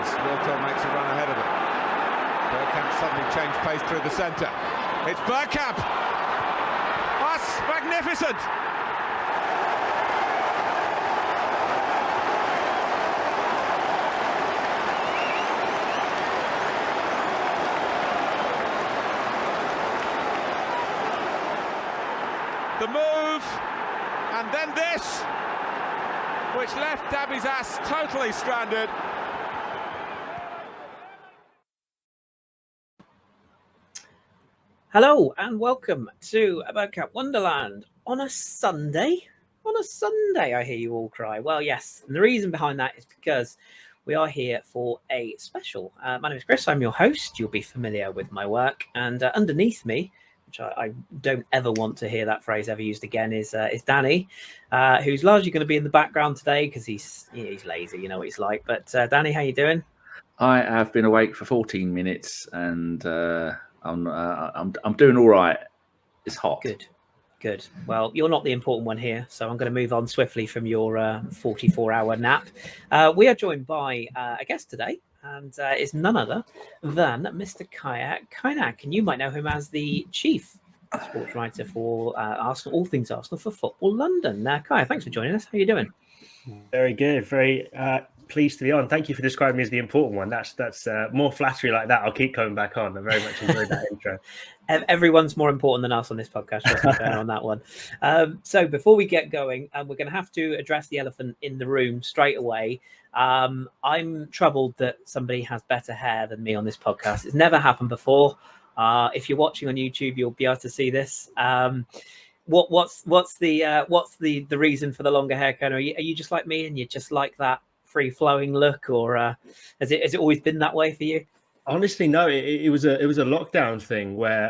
as Wilco makes a run ahead of him. Bergkamp suddenly changed pace through the centre. It's Bergkamp! That's magnificent! The move, and then this, which left Dabi's ass totally stranded. Hello and welcome to Bergkamp Wonderland on a Sunday. On a Sunday, I hear you all cry. Well, yes, and the reason behind that is because we are here for a special. My name is Chris. I'm your host. You'll be familiar with my work, and underneath me, which I don't ever want to hear that phrase ever used again, is Danny, who's largely going to be in the background today because he's lazy. You know what he's like. But Danny, how you doing? I have been awake for 14 minutes, and I'm doing all right. It's hot. Good. Well, you're not the important one here, so I'm going to move on swiftly from your 44-hour nap. We are joined by a guest today, and it's none other than Mr. Kaya Kaynak, and you might know him as the chief sports writer for Arsenal, all things Arsenal for Football London. Kaya, thanks for joining us. How are you doing? Very good. Very pleased to be on. Thank you for describing me as the important one. That's more flattery like that. I'll keep coming back on. I very much enjoyed that intro. Everyone's more important than us on this podcast. On that one. So before we get going, we're going to have to address the elephant in the room straight away. I'm troubled that somebody has better hair than me on this podcast. It's never happened before. If you're watching on YouTube, you'll be able to see this. What's the reason for the longer hair, Kona? Are you just like me and you just like that free flowing look, or has it always been that way for you? Honestly, no. It was a lockdown thing where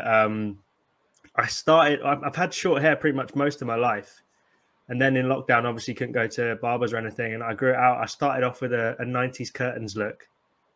I've had short hair pretty much most of my life, and then in lockdown, obviously couldn't go to barbers or anything, and I grew it out. I started off with a 90s curtains look,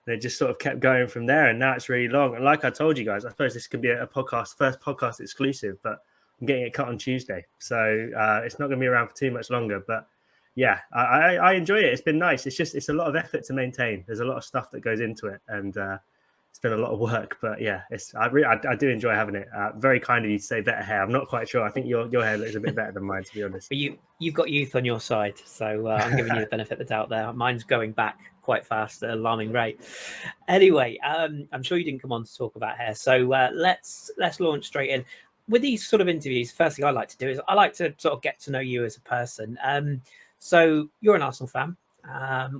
and it just sort of kept going from there, and now it's really long. And like I told you guys, I suppose this could be a first podcast exclusive, but I'm getting it cut on Tuesday, so it's not going to be around for too much longer. But yeah, I enjoy it. It's been nice. It's a lot of effort to maintain. There's a lot of stuff that goes into it, and it's been a lot of work. But yeah, I do enjoy having it. Very kind of you to say better hair. I'm not quite sure. I think your hair looks a bit better than mine, to be honest. But you've got youth on your side, so I'm giving you the benefit of the doubt there. Mine's going back quite fast at an alarming rate. Anyway, I'm sure you didn't come on to talk about hair, so let's launch straight in. With these sort of interviews, first thing I like to do is I like to sort of get to know you as a person. So you're an Arsenal fan,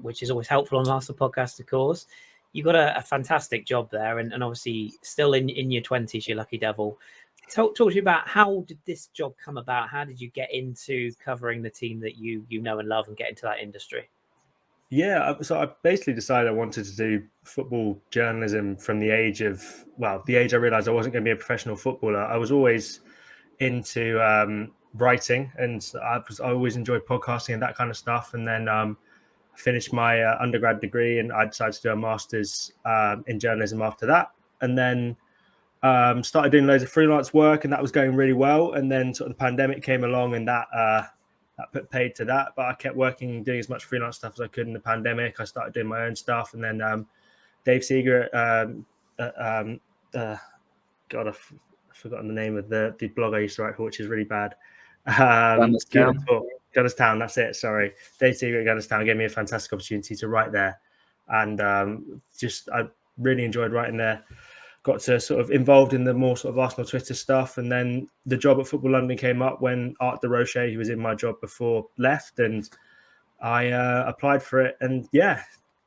which is always helpful on an Arsenal podcast, of course. You've got a fantastic job there, and obviously still in your 20s, you lucky devil. Talk to me about, how did this job come about? How did you get into covering the team that you know and love and get into that industry? Yeah, so I basically decided I wanted to do football journalism from the age I realised I wasn't going to be a professional footballer. I was always into writing, and I always enjoyed podcasting and that kind of stuff. And then I finished my undergrad degree, and I decided to do a master's in journalism after that. And then started doing loads of freelance work, and that was going really well. And then sort of the pandemic came along, and that put paid to that, but I kept working, doing as much freelance stuff as I could in the pandemic. I started doing my own stuff, and then Dave Seeger, God, I've forgotten the name of the blog I used to write for, which is really bad. Gunnerstown, that's it. Sorry, Dave Seeger at Gunnerstown gave me a fantastic opportunity to write there, and I really enjoyed writing there. Got to sort of involved in the more sort of Arsenal Twitter stuff. And then the job at Football London came up when Art de Roche, who was in my job before, left, and I applied for it. And yeah,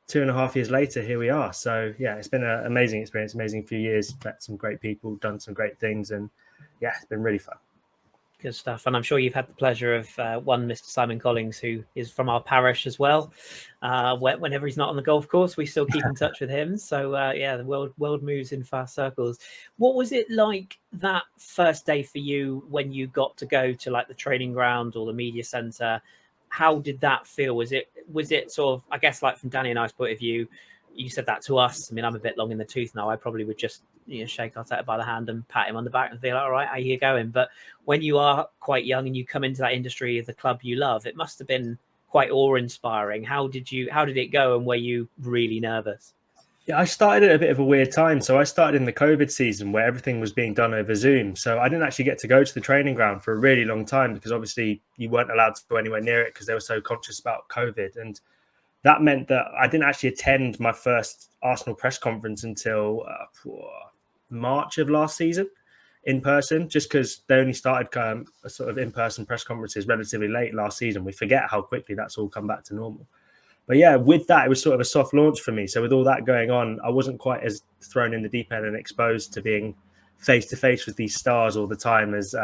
2.5 years later, here we are. So yeah, it's been an amazing experience, amazing few years, met some great people, done some great things. And yeah, it's been really fun. Good stuff. And I'm sure you've had the pleasure of one Mr. Simon Collins, who is from our parish as well. Whenever he's not on the golf course, we still keep in touch with him. So yeah, the world moves in fast circles. What was it like that first day for you when you got to go to like the training ground or the media centre? How did that feel? Was it sort of, I guess, like from Danny and I's point of view, you said that to us. I mean, I'm a bit long in the tooth now. I probably would just shake Arteta by the hand and pat him on the back and be like, all right, how you going? But when you are quite young and you come into that industry of the club you love, it must have been quite awe-inspiring. How did it go, and were you really nervous? Yeah, I started at a bit of a weird time. So I started in the COVID season where everything was being done over Zoom. So I didn't actually get to go to the training ground for a really long time because obviously you weren't allowed to go anywhere near it because they were so conscious about COVID. And that meant that I didn't actually attend my first Arsenal press conference until March of last season in person, just because they only started a sort of in-person press conferences relatively late last season. We forget how quickly that's all come back to normal. But yeah, with that, it was sort of a soft launch for me. So with all that going on, I wasn't quite as thrown in the deep end and exposed to being face to face with these stars all the time as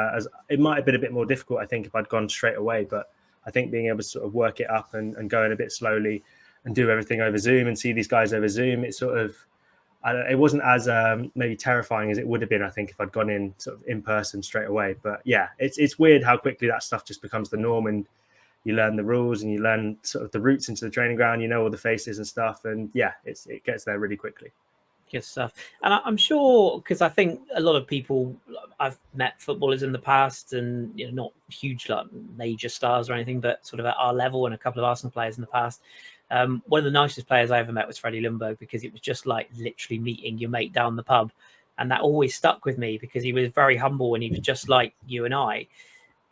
it might have been a bit more difficult, I think, if I'd gone straight away. But I think being able to sort of work it up and go in a bit slowly and do everything over Zoom and see these guys over Zoom, it sort of, it wasn't as maybe terrifying as it would have been, I think, if I'd gone in sort of in person straight away. But yeah, it's weird how quickly that stuff just becomes the norm, and you learn the rules and you learn sort of the routes into the training ground, you know, all the faces and stuff. And yeah, it gets there really quickly. Good stuff. And I'm sure, because I think a lot of people, I've met footballers in the past and, you know, not huge, like major stars or anything, but sort of at our level, and a couple of Arsenal players in the past. One of the nicest players I ever met was Freddie Ljungberg, because it was just like literally meeting your mate down the pub. And that always stuck with me because he was very humble and he was just like you and I.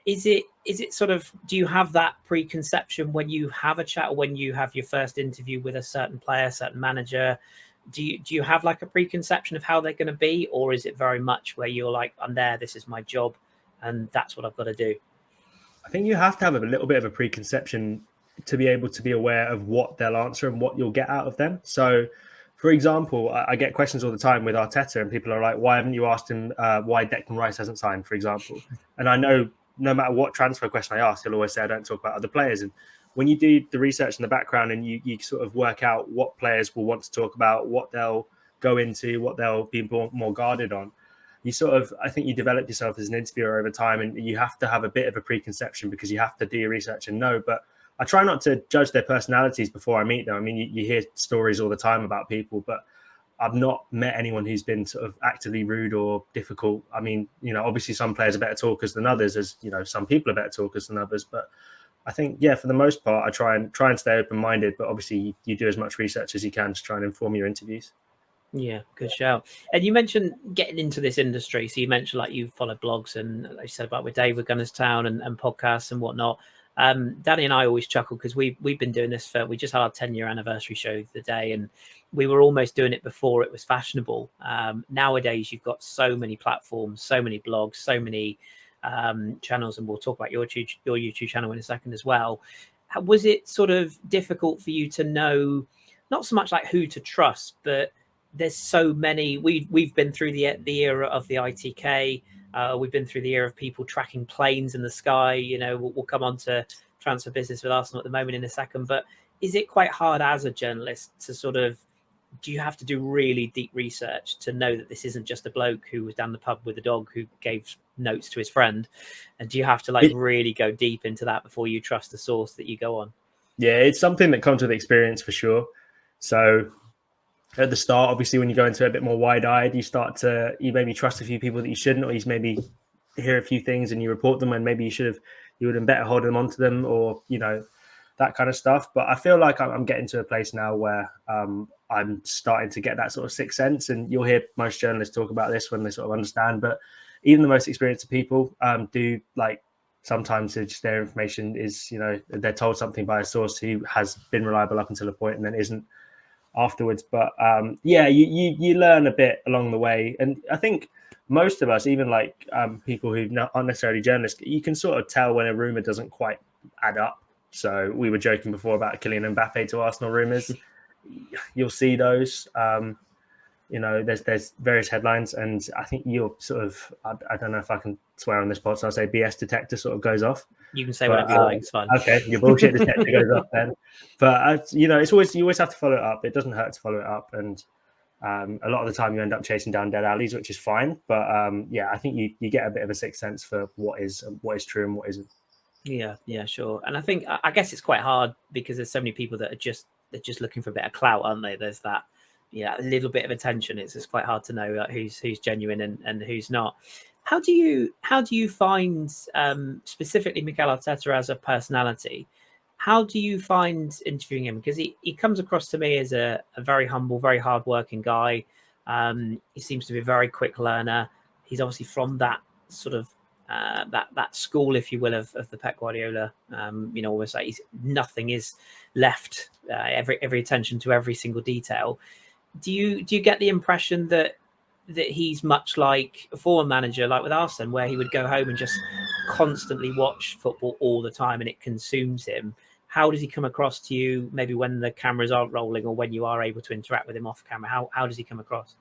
Is it sort of, do you have that preconception when you have a chat or when you have your first interview with a certain player, certain manager? Do you have like a preconception of how they're going to be, or is it very much where you're like, I'm there, this is my job, and that's what I've got to do? I think you have to have a little bit of a preconception to be able to be aware of what they'll answer and what you'll get out of them. So, for example, I get questions all the time with Arteta, and people are like, why haven't you asked him why Declan Rice hasn't signed, for example? And I know no matter what transfer question I ask, he'll always say, I don't talk about other players. And when you do the research in the background and you sort of work out what players will want to talk about, what they'll go into, what they'll be more guarded on, you sort of, I think you develop yourself as an interviewer over time, and you have to have a bit of a preconception because you have to do your research and know. But I try not to judge their personalities before I meet them. I mean, you hear stories all the time about people, but I've not met anyone who's been sort of actively rude or difficult. I mean, you know, obviously some players are better talkers than others, as you know, some people are better talkers than others. But I think, yeah, for the most part, I try and stay open-minded. But obviously, you do as much research as you can to try and inform your interviews. Yeah, good shout. And you mentioned getting into this industry. So you mentioned like you follow blogs and like you said about with Dave with Gunners Town and podcasts and whatnot. Danny and I always chuckle because we've been doing this we just had our 10-year anniversary show the day, and we were almost doing it before it was fashionable. Nowadays you've got so many platforms, so many blogs, so many channels, and we'll talk about your YouTube channel in a second as well. Was it sort of difficult for you to know, not so much like who to trust, but there's so many. We've been through the era of the ITK. We've been through the era of people tracking planes in the sky. You know, we'll come on to transfer business with Arsenal at the moment in a second. But is it quite hard as a journalist to sort of, do you have to do really deep research to know that this isn't just a bloke who was down the pub with a dog who gave notes to his friend? And do you have to like really go deep into that before you trust the source that you go on? Yeah, it's something that comes with experience for sure. So at the start, obviously, when you go into it a bit more wide-eyed, you maybe trust a few people that you shouldn't, or you maybe hear a few things and you report them when maybe you would have been better holding them onto them, or, you know, that kind of stuff. But I feel like I'm getting to a place now where I'm starting to get that sort of sixth sense, and you'll hear most journalists talk about this when they sort of understand. But even the most experienced people do, like, sometimes it's their information is, you know, they're told something by a source who has been reliable up until a point and then isn't afterwards. But yeah, you learn a bit along the way, and I think most of us, even like people who aren't necessarily journalists, you can sort of tell when a rumor doesn't quite add up. So we were joking before about Kylian Mbappe to Arsenal rumors. You'll see those. You know, there's various headlines, and I think you're sort of, I don't know if I can swear on this pod, so I'll say BS detector sort of goes off. You can say whatever you like, it's fine. Okay, your bullshit detector goes off then. But, you know, you always have to follow it up. It doesn't hurt to follow it up. And a lot of the time you end up chasing down dead alleys, which is fine. But yeah, I think you get a bit of a sixth sense for what is true and what isn't. Yeah, sure. And I guess it's quite hard because there's so many people that are just looking for a bit of clout, aren't they? There's that, a little bit of attention. It's quite hard to know who's genuine and who's not. How do you find specifically Mikel Arteta as a personality? How do you find interviewing him? Because he comes across to me as a very humble, very hardworking guy. He seems to be a very quick learner. He's obviously from that sort of that school, if you will, of the Pep Guardiola. Almost like nothing is left. Every attention to every single detail. Do you get the impression that he's much like a former manager, like with Arsene, where he would go home and just constantly watch football all the time and it consumes him? How does he come across to you, maybe when the cameras aren't rolling or when you are able to interact with him off camera? How does he come across?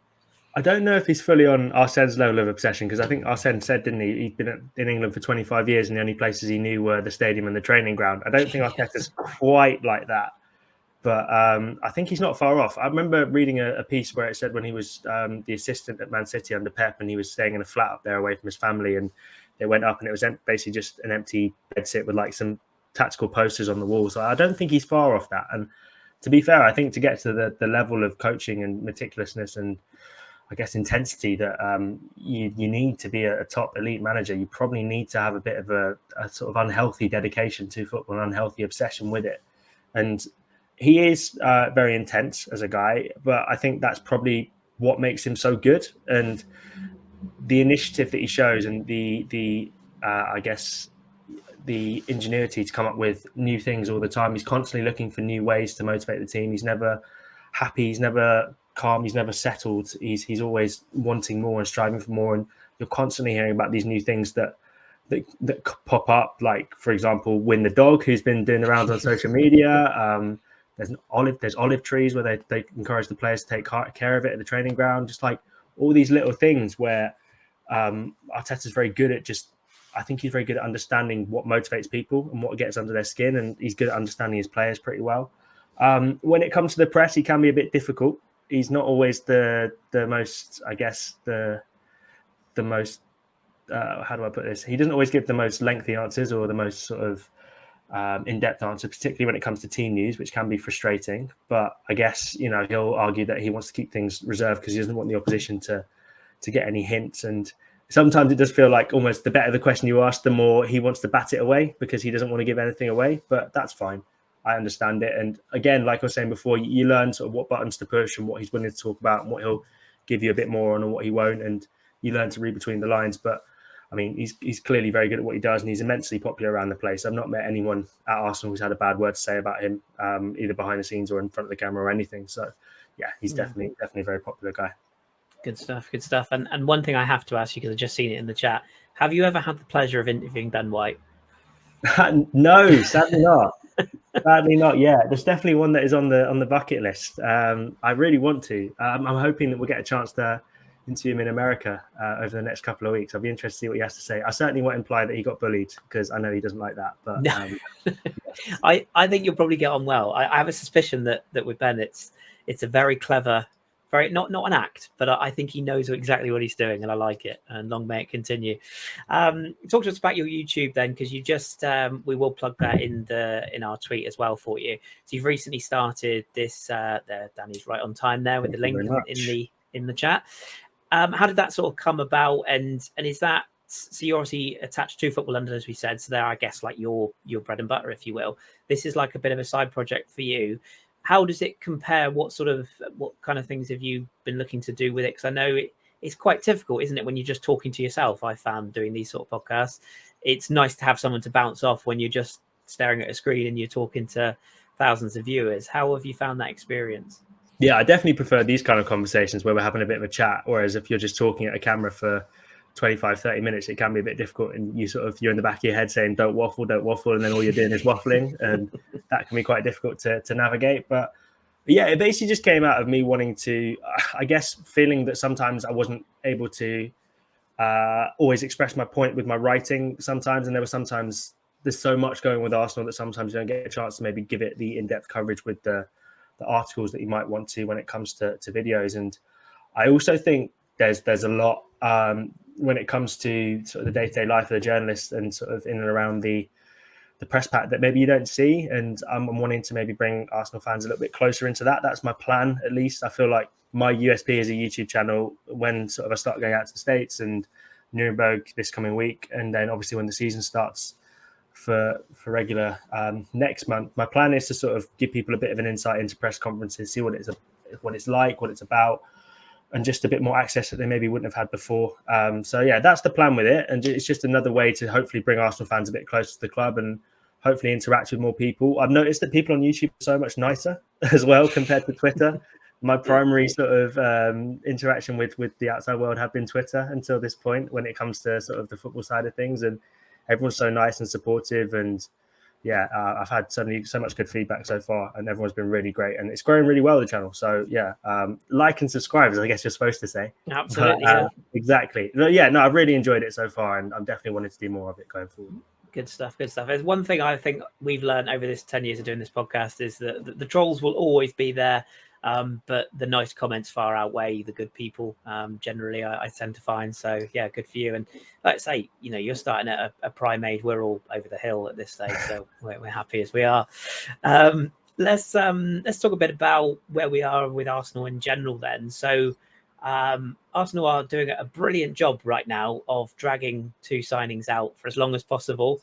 I don't know if he's fully on Arsene's level of obsession, because I think Arsene said, didn't he? He'd been in England for 25 years and the only places he knew were the stadium and the training ground. I don't think Arteta's quite like that. But I think he's not far off. I remember reading a piece where it said when he was the assistant at Man City under Pep, and he was staying in a flat up there away from his family, and they went up and it was basically just an empty bedsit with like some tactical posters on the wall. So I don't think he's far off that. And to be fair, I think to get to the level of coaching and meticulousness and I guess intensity that you need to be a top elite manager, you probably need to have a bit of a sort of unhealthy dedication to football, an unhealthy obsession with it. And he is very intense as a guy, but I think that's probably what makes him so good. And the initiative that he shows and the I guess the ingenuity to come up with new things all the time. He's constantly looking for new ways to motivate the team. He's never happy. He's never calm. He's never settled. He's always wanting more and striving for more. And you're constantly hearing about these new things that pop up. Like, for example, Win the Dog, who's been doing the rounds on social media. There's olive trees where they encourage the players to take care of it at the training ground. Just like all these little things where Arteta's very good at I think he's very good at understanding what motivates people and what gets under their skin, and he's good at understanding his players pretty well. When it comes to the press, he can be a bit difficult. He's not always the most, I guess, the most, how do I put this? He doesn't always give the most lengthy answers or the most sort of in-depth answer, particularly when it comes to team news, which can be frustrating. But I guess, he'll argue that he wants to keep things reserved because he doesn't want the opposition to get any hints. And sometimes it does feel like almost the better the question you ask, the more he wants to bat it away because he doesn't want to give anything away. But that's fine. I understand it. And again, like I was saying before, you learn sort of what buttons to push and what he's willing to talk about and what he'll give you a bit more on and what he won't. And you learn to read between the lines. But I mean, he's clearly very good at what he does, and he's immensely popular around the place. I've not met anyone at Arsenal who's had a bad word to say about him, either behind the scenes or in front of the camera or anything. So, yeah, he's definitely a very popular guy. Good stuff. And one thing I have to ask you, because I've just seen it in the chat, have you ever had the pleasure of interviewing Ben White? No, sadly not. Sadly not yet. There's definitely one that is on the bucket list. I really want to. I'm hoping that we'll get a chance to interview him in America over the next couple of weeks. I'll be interested to see what he has to say. I certainly won't imply that he got bullied, because I know he doesn't like that. But I think you'll probably get on well. I have a suspicion that with Ben, it's a very clever, very not an act, but I think he knows exactly what he's doing, and I like it. And long may it continue. Talk to us about your YouTube then, because you just we will plug that in our tweet as well for you. So you've recently started this. There, Danny's right on time there with the link in the chat. How did that sort of come about? And is that, so you're obviously attached to Football London, as we said, so they're, I guess, like your bread and butter, if you will. This is like a bit of a side project for you. How does it compare? What kind of things have you been looking to do with it? Because I know it's quite difficult, isn't it, when you're just talking to yourself? I found doing these sort of podcasts, it's nice to have someone to bounce off when you're just staring at a screen and you're talking to thousands of viewers. How have you found that experience? Yeah, I definitely prefer these kind of conversations where we're having a bit of a chat, whereas if you're just talking at a camera for 25, 30 minutes, it can be a bit difficult, and you're in the back of your head saying, don't waffle, and then all you're doing is waffling, and that can be quite difficult to navigate. But yeah, it basically just came out of me wanting to, I guess, feeling that sometimes I wasn't able to always express my point with my writing sometimes, and there's so much going with Arsenal that sometimes you don't get a chance to maybe give it the in-depth coverage with the articles that you might want to when it comes to videos. And I also think there's a lot when it comes to sort of the day-to-day life of the journalist and sort of in and around the press pack that maybe you don't see. And I'm wanting to maybe bring Arsenal fans a little bit closer into that. That's my plan, at least. I feel like my USP is a YouTube channel when sort of I start going out to the States and Nuremberg this coming week. And then obviously when the season starts regular next month. My plan is to sort of give people a bit of an insight into press conferences, see what it's like, what it's about, and just a bit more access that they maybe wouldn't have had before. So yeah, that's the plan with it, and it's just another way to hopefully bring Arsenal fans a bit closer to the club and hopefully interact with more people. I've noticed that people on YouTube are so much nicer as well compared to Twitter. My primary sort of interaction with the outside world have been Twitter until this point when it comes to sort of the football side of things, and everyone's so nice and supportive, and yeah, I've had so much good feedback so far, and everyone's been really great, and it's growing really well, the channel. So yeah, like and subscribe, as I guess you're supposed to say. Absolutely, exactly. Yeah, no, I've really enjoyed it so far, and I'm definitely wanting to do more of it going forward. Good stuff. There's one thing I think we've learned over this 10 years of doing this podcast is that the trolls will always be there, but the nice comments far outweigh the good people. Generally, I tend to find. So yeah, good for you. And like I say, you're starting at a prime age. We're all over the hill at this stage, so we're happy as we are. Let's talk a bit about where we are with Arsenal in general then. So Arsenal are doing a brilliant job right now of dragging 2 signings out for as long as possible.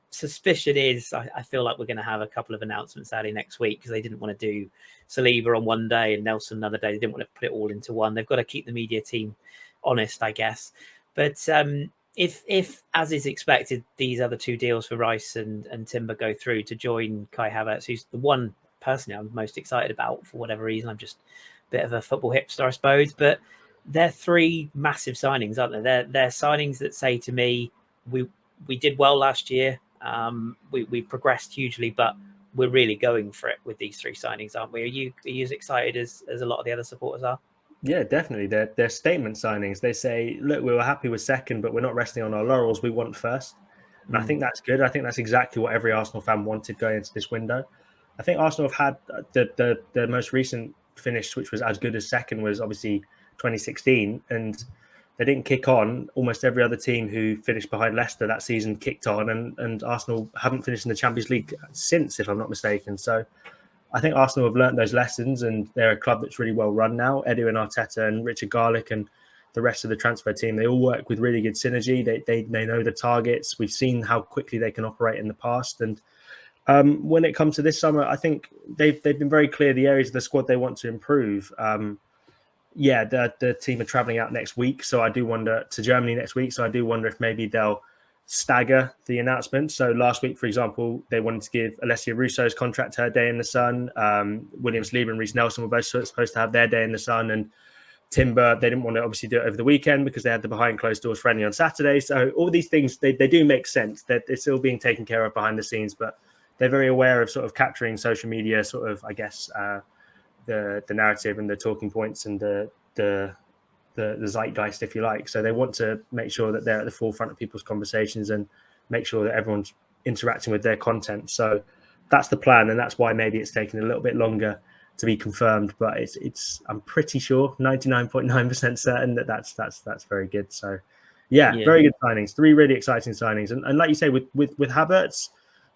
Suspicion is I feel like we're going to have a couple of announcements early next week, because they didn't want to do Saliba on one day and Nelson another day. They didn't want to put it all into one. They've got to keep the media team honest, I guess. But if as is expected, these other 2 deals for Rice and Timber go through to join Kai Havertz, who's the one personally I'm most excited about for whatever reason. I'm just bit of a football hipster, I suppose, but they're 3 massive signings, aren't they? They're signings that say to me, we did well last year, we progressed hugely, but we're really going for it with these 3 signings, aren't we? Are you as excited as a lot of the other supporters are? Yeah, definitely. They're statement signings. They say, look, we were happy with second, but we're not resting on our laurels. We want first. And I think that's good. I think that's exactly what every Arsenal fan wanted going into this window. I think Arsenal have had the most recent finish, which was as good as second, was obviously 2016, and they didn't kick on. Almost every other team who finished behind Leicester that season kicked on, and Arsenal haven't finished in the Champions League since, if I'm not mistaken. So I think Arsenal have learnt those lessons, and they're a club that's really well run now. Edu and Arteta and Richard Garlick and the rest of the transfer team, they all work with really good synergy. They know the targets. We've seen how quickly they can operate in the past, and when it comes to this summer, I think they've been very clear the areas of the squad they want to improve. The team are travelling out next week, so I do wonder to Germany next week. So I do wonder if maybe they'll stagger the announcement. So last week, for example, they wanted to give Alessia Russo's contract her day in the sun. William Saliba and Reece Nelson were both supposed to have their day in the sun, and Timber, they didn't want to obviously do it over the weekend because they had the behind closed doors friendly on Saturday. So all these things, they do make sense, that they're still being taken care of behind the scenes, but they're very aware of sort of capturing social media, sort of, I guess, the narrative and the talking points and the zeitgeist, if you like. So they want to make sure that they're at the forefront of people's conversations and make sure that everyone's interacting with their content. So that's the plan, and that's why maybe it's taken a little bit longer to be confirmed. But it's I'm pretty sure, 99.9% certain that's very good. So yeah, very good signings. 3 really exciting signings, and like you say, with Havertz.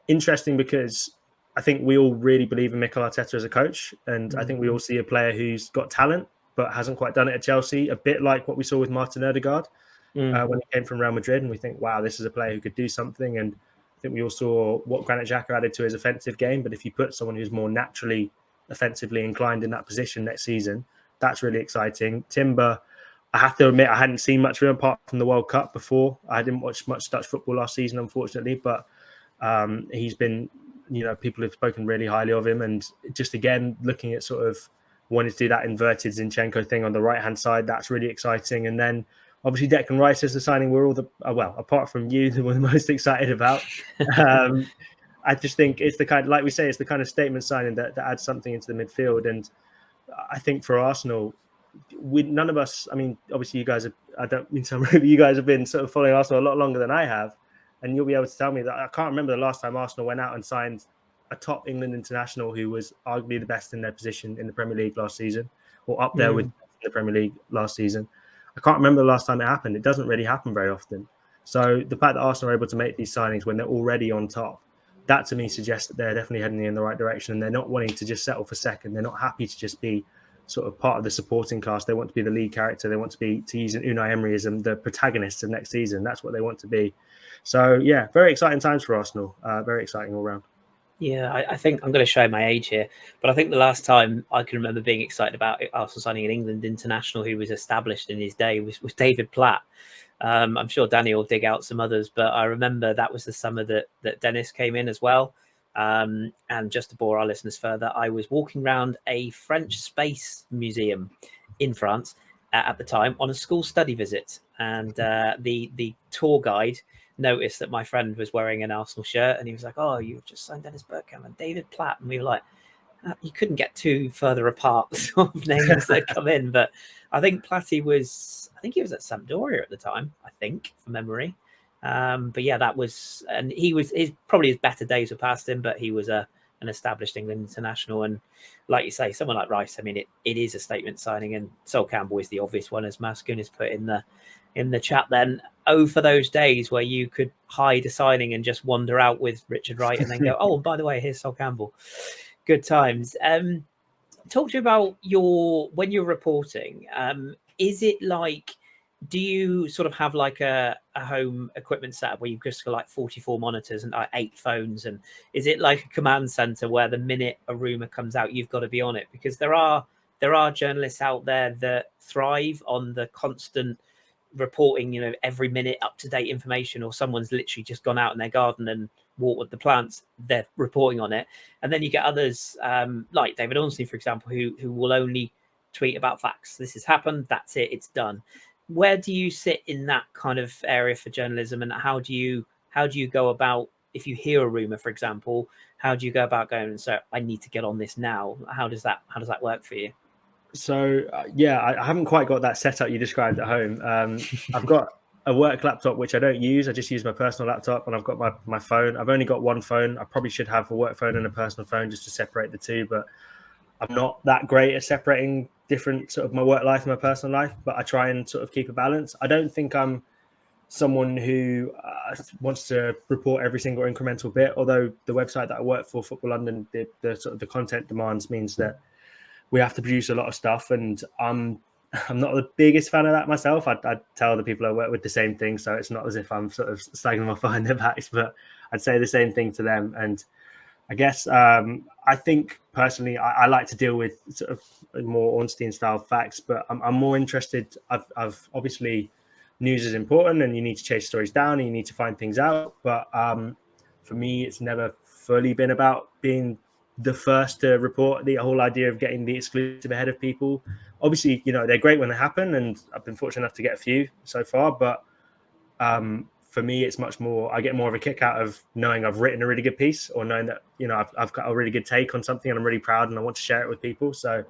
Interesting, because I think we all really believe in Mikel Arteta as a coach, and I think we all see a player who's got talent but hasn't quite done it at Chelsea, a bit like what we saw with Martin Odegaard when he came from Real Madrid, and we think, wow, this is a player who could do something. And I think we all saw what Granit Xhaka added to his offensive game, but if you put someone who's more naturally offensively inclined in that position next season, that's really exciting. Timber, I have to admit, I hadn't seen much of him apart from the World Cup before. I didn't watch much Dutch football last season, unfortunately, but he's been, people have spoken really highly of him, and just again looking at sort of wanting to do that inverted Zinchenko thing on the right hand side, that's really exciting. And then obviously Declan Rice is the signing we're all apart from you, we're the most excited about. I just think it's the kind, like we say, it's the kind of statement signing that adds something into the midfield. And I think for Arsenal, none of us, I mean, obviously you guys have, I don't mean to sound rude, but you guys have been sort of following Arsenal a lot longer than I have. And you'll be able to tell me that I can't remember the last time Arsenal went out and signed a top England international who was arguably the best in their position in the Premier League last season, or up there with the Premier League last season. I can't remember the last time it happened. It doesn't really happen very often. So the fact that Arsenal are able to make these signings when they're already on top, that to me suggests that they're definitely heading in the right direction, and they're not wanting to just settle for second. They're not happy to just be sort of part of the supporting cast. They want to be the lead character. They want to be, to use an Unai Emeryism, the protagonists of next season. That's what they want to be. So, yeah, very exciting times for Arsenal. Very exciting all round. Yeah, I think I'm going to show my age here, but I think the last time I can remember being excited about Arsenal signing an England international who was established in his day was David Platt. I'm sure Danny will dig out some others, but I remember that was the summer that Dennis came in as well. And just to bore our listeners further, I was walking around a French space museum in France at the time on a school study visit, and the tour guide noticed that my friend was wearing an Arsenal shirt, and he was like, "Oh, you've just signed Dennis Bergkamp and David Platt," and we were like, "You couldn't get too further apart sort of names that come in." But I think Platty was, I think he was at Sampdoria at the time, I think, from memory. But yeah, that was, and he was, probably his better days were past him, but he was an established England international. And like you say, someone like Rice, I mean, it is a statement signing, and Sol Campbell is the obvious one, as Maskun has put in the chat. Then, for those days where you could hide a signing and just wander out with Richard Wright and then go, "Oh, and by the way, here's Sol Campbell." Good times. Talk to you about when you're reporting. Is it like, do you sort of have like a home equipment setup where you've just got like 44 monitors and like 8 phones? And is it like a command center where the minute a rumor comes out, you've got to be on it? Because there are journalists out there that thrive on the constant reporting, every minute up-to-date information, or someone's literally just gone out in their garden and watered the plants, they're reporting on it. And then you get others like David Ornstein, for example, who will only tweet about facts. This has happened, that's it, it's done. Where do you sit in that kind of area for journalism, and how do you go about, if you hear a rumor, for example, how do you go about going and say, I need to get on this now? How does that work for you? So, I haven't quite got that setup you described at home. I've got a work laptop, which I don't use. I just use my personal laptop, and I've got my phone. I've only got one phone. I probably should have a work phone and a personal phone just to separate the two, but I'm not that great at separating different sort of my work life and my personal life, but I try and sort of keep a balance. I don't think I'm someone who wants to report every single incremental bit, although the website that I work for, Football London, the sort of the content demands means that we have to produce a lot of stuff, and I'm not the biggest fan of that myself. I'd tell the people I work with the same thing, so it's not as if I'm sort of slagging them off behind their backs, but I'd say the same thing to them. And I guess I think personally I like to deal with sort of more Ornstein style facts, but I'm more interested. I've obviously, news is important, and you need to chase stories down, and you need to find things out. But for me, it's never fully been about being the first to report. The whole idea of getting the exclusive ahead of people, obviously, they're great when they happen, and I've been fortunate enough to get a few so far. But for me, it's much more, I get more of a kick out of knowing I've written a really good piece, or knowing that, I've got a really good take on something and I'm really proud and I want to share it with people. So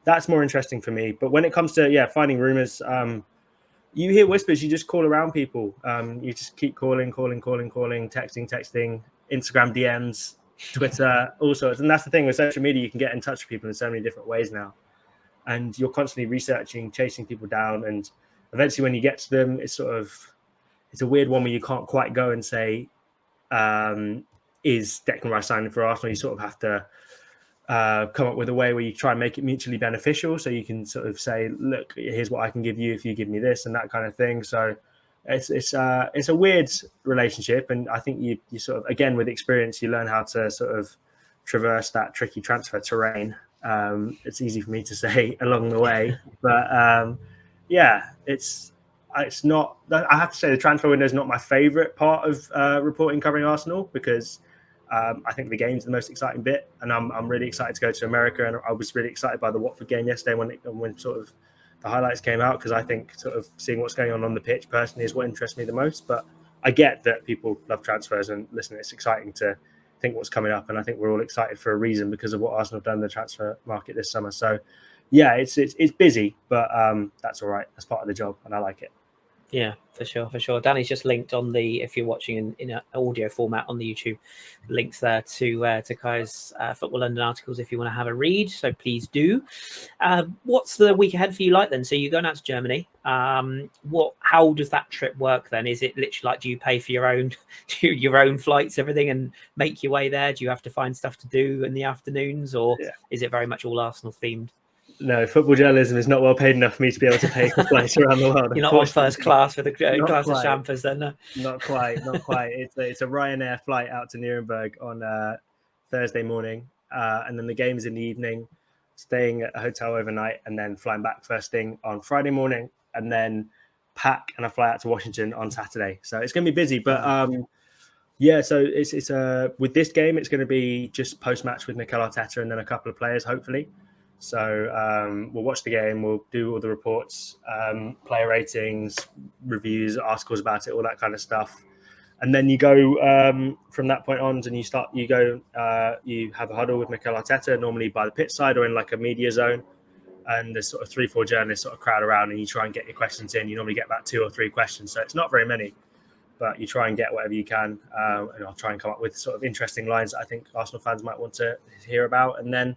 that's more interesting for me. But when it comes to, finding rumors, you hear whispers, you just call around people. You just keep calling, texting, Instagram DMs, Twitter, all sorts. And that's the thing with social media, you can get in touch with people in so many different ways now. And you're constantly researching, chasing people down. And eventually when you get to them, it's a weird one where you can't quite go and say, is Declan Rice signing for Arsenal? You sort of have to come up with a way where you try and make it mutually beneficial. So you can sort of say, look, here's what I can give you if you give me this, and that kind of thing. So it's a weird relationship. And I think you sort of, again, with experience, you learn how to sort of traverse that tricky transfer terrain. It's easy for me to say along the way, but it's not. I have to say the transfer window is not my favourite part of reporting covering Arsenal, because I think the game's the most exciting bit, and I'm really excited to go to America. And I was really excited by the Watford game yesterday when sort of the highlights came out, because I think sort of seeing what's going on the pitch personally is what interests me the most. But I get that people love transfers, and listen, it's exciting to think what's coming up, and I think we're all excited for a reason because of what Arsenal have done in the transfer market this summer. So yeah, it's busy, but that's all right. That's part of the job, and I like it. Yeah, for sure. Danny's just linked on the, if you're watching in an audio format on the YouTube, links there to Kaya's Football London articles if you want to have a read. So please do. What's the week ahead for you like then? So you're going out to Germany. How does that trip work then? Is it literally like, do you pay for your own flights, everything, and make your way there? Do you have to find stuff to do in the afternoons, or is it very much all Arsenal themed? No, football journalism is not well paid enough for me to be able to pay for flights around the world. You're not on first class with a glass of champers, then? No? Not quite. It's a Ryanair flight out to Nuremberg on Thursday morning, and then the game is in the evening. Staying at a hotel overnight, and then flying back first thing on Friday morning, and then pack and I fly out to Washington on Saturday. So it's going to be busy, but yeah. So it's with this game, it's going to be just post match with Mikel Arteta and then a couple of players, hopefully. So we'll watch the game, we'll do all the reports, player ratings, reviews, articles about it, all that kind of stuff. And then you go from that point on, and you have a huddle with Mikel Arteta, normally by the pitch side or in like a media zone. And there's sort of 3-4 journalists sort of crowd around, and you try and get your questions in. You normally get about 2 or 3 questions. So it's not very many, but you try and get whatever you can. And I'll try and come up with sort of interesting lines that I think Arsenal fans might want to hear about. And then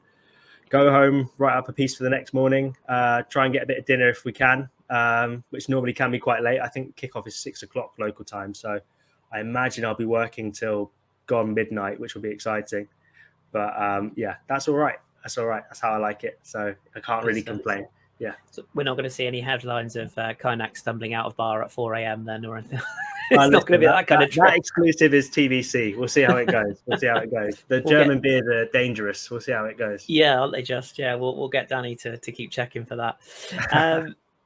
go home, write up a piece for the next morning, try and get a bit of dinner if we can, which normally can be quite late. I think kickoff is 6 o'clock local time. So I imagine I'll be working till gone midnight, which will be exciting. But yeah, that's all right. That's all right. That's how I like it. So I can't really complain. Yeah. So we're not going to see any headlines of Kaynak stumbling out of bar at 4 a.m. then or anything. It's not going to be that kind of trip. That exclusive is TBC. We'll see how it goes. The German beers are dangerous. We'll see how it goes. Yeah, aren't they just? Yeah, we'll get Danny to keep checking for that.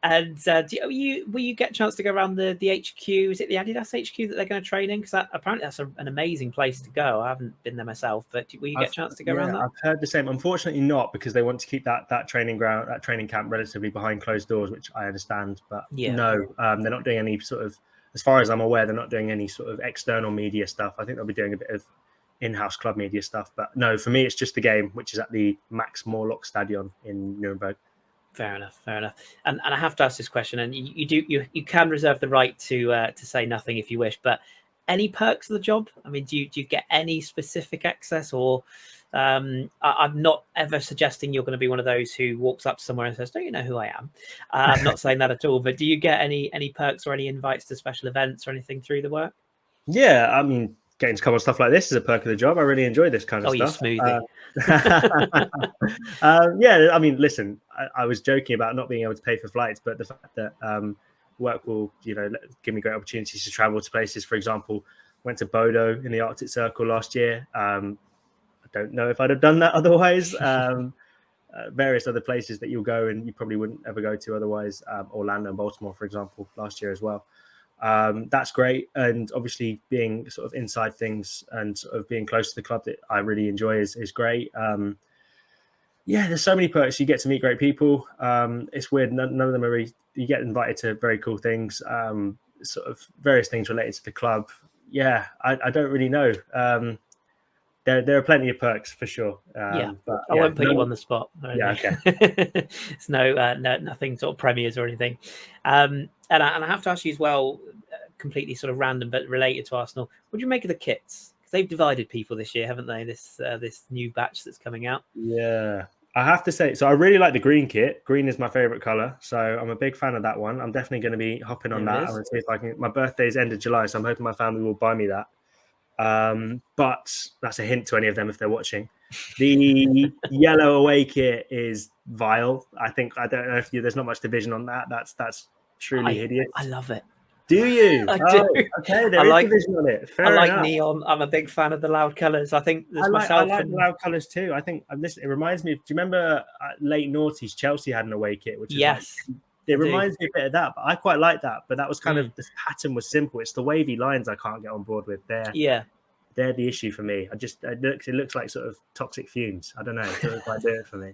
And will you get a chance to go around the HQ? Is it the Adidas HQ that they're going to train in? Because apparently that's an amazing place to go. I haven't been there myself, but will you get a chance to go around that? I've heard the same. Unfortunately not, because they want to keep that training camp relatively behind closed doors, which I understand. But no, they're not doing any sort of, as far as I'm aware, they're not doing any sort of external media stuff. I think they'll be doing a bit of in-house club media stuff. But no, for me, it's just the game, which is at the Max Morlock Stadion in Nuremberg. Fair enough. And I have to ask this question, and you can reserve the right to say nothing if you wish, but any perks of the job? I mean, do you get any specific access, or I'm not ever suggesting you're going to be one of those who walks up to somewhere and says, "Don't you know who I am?" I'm not saying that at all, but do you get any perks or any invites to special events or anything through the work? Yeah, I mean, getting to come on stuff like this is a perk of the job. I really enjoy this kind of stuff. You smoothie. Yeah, I mean, listen, I was joking about not being able to pay for flights, but the fact that work will, give me great opportunities to travel to places. For example, went to Bodo in the Arctic Circle last year. I don't know if I'd have done that otherwise. Various other places that you'll go and you probably wouldn't ever go to otherwise. Orlando and Baltimore, for example, last year as well. That's great. And obviously being sort of inside things and sort of being close to the club that I really enjoy is great. Yeah, there's so many perks. You get to meet great people. It's weird. None of them are really, you get invited to very cool things, sort of various things related to the club. Yeah, I don't really know. There are plenty of perks for sure. But I won't put you on the spot. Yeah, okay. It's nothing sort of premiers or anything. And I have to ask you as well, completely sort of random but related to Arsenal. What do you make of the kits? Because they've divided people this year, haven't they? This new batch that's coming out. Yeah, I have to say. So I really like the green kit. Green is my favorite color, so I'm a big fan of that one. I'm definitely going to be hopping on that. I'm going to see if I can. My birthday's end of July, so I'm hoping my family will buy me that. But that's a hint to any of them if they're watching. The yellow away kit is vile. I don't know if there's not much division on that. That's truly hideous. I love it. Do you? I do. Okay, there is division on it. Fair enough. Neon. I'm a big fan of the loud colours. I think I like the loud colours too. I think it reminds me. Do you remember late noughties? Chelsea had an away kit, which is it reminds me a bit of that. But I quite like that. But that was kind of, the pattern was simple. It's the wavy lines I can't get on board with. They're the issue for me. It looks like sort of toxic fumes. I don't know. It doesn't quite do it for me.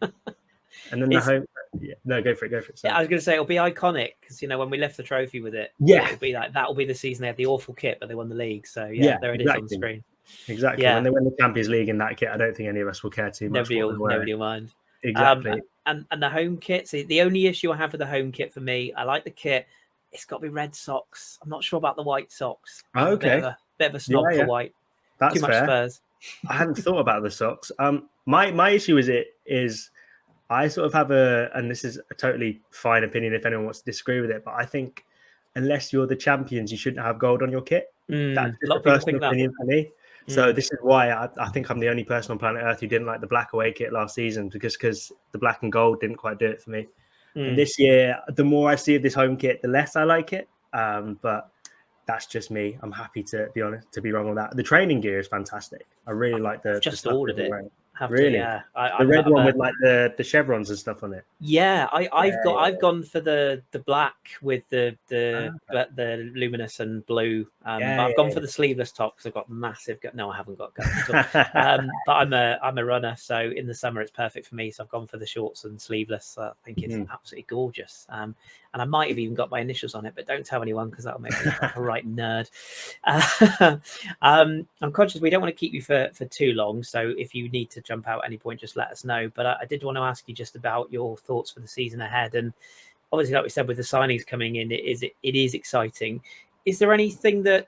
And then the home. Yeah, no, go for it. Yeah, I was going to say it'll be iconic because when we left the trophy with it, it'll be like that'll be the season they had the awful kit, but they won the league. So there it is on the screen. Exactly. When they win the Champions League in that kit, I don't think any of us will care too much. Nobody will mind. Exactly. And the home kit. See, the only issue I have with the home kit for me, I like the kit. It's got to be red socks. I'm not sure about the white socks. Okay. Bit of a snob for white. That's too much fair. Spurs. I hadn't thought about the socks. My issue is I sort of have and this is a totally fine opinion if anyone wants to disagree with it, but I think unless you're the champions, you shouldn't have gold on your kit. That's just a personal opinion for me. So this is why I think I'm the only person on planet Earth who didn't like the black away kit last season, because the black and gold didn't quite do it for me. And this year, the more I see of this home kit, the less I like it. But that's just me. I'm happy to be honest, to be wrong on that. The training gear is fantastic. I really like the just the ordered it. Really? Yeah. The red one with like the chevrons and stuff on it. Yeah, I've gone for the black with the luminous and blue. But I've gone for the sleeveless top because I've got massive. No, I haven't got guts at all. But I'm a runner, so in the summer it's perfect for me. So I've gone for the shorts and sleeveless. I think it's absolutely gorgeous. And I might have even got my initials on it, but don't tell anyone because that'll make me look like a right nerd. I'm conscious we don't want to keep you for too long, so if you need to jump out at any point, just let us know. But I did want to ask you just about your thoughts for the season ahead. And obviously, like we said, with the signings coming in, it is exciting. Is there anything that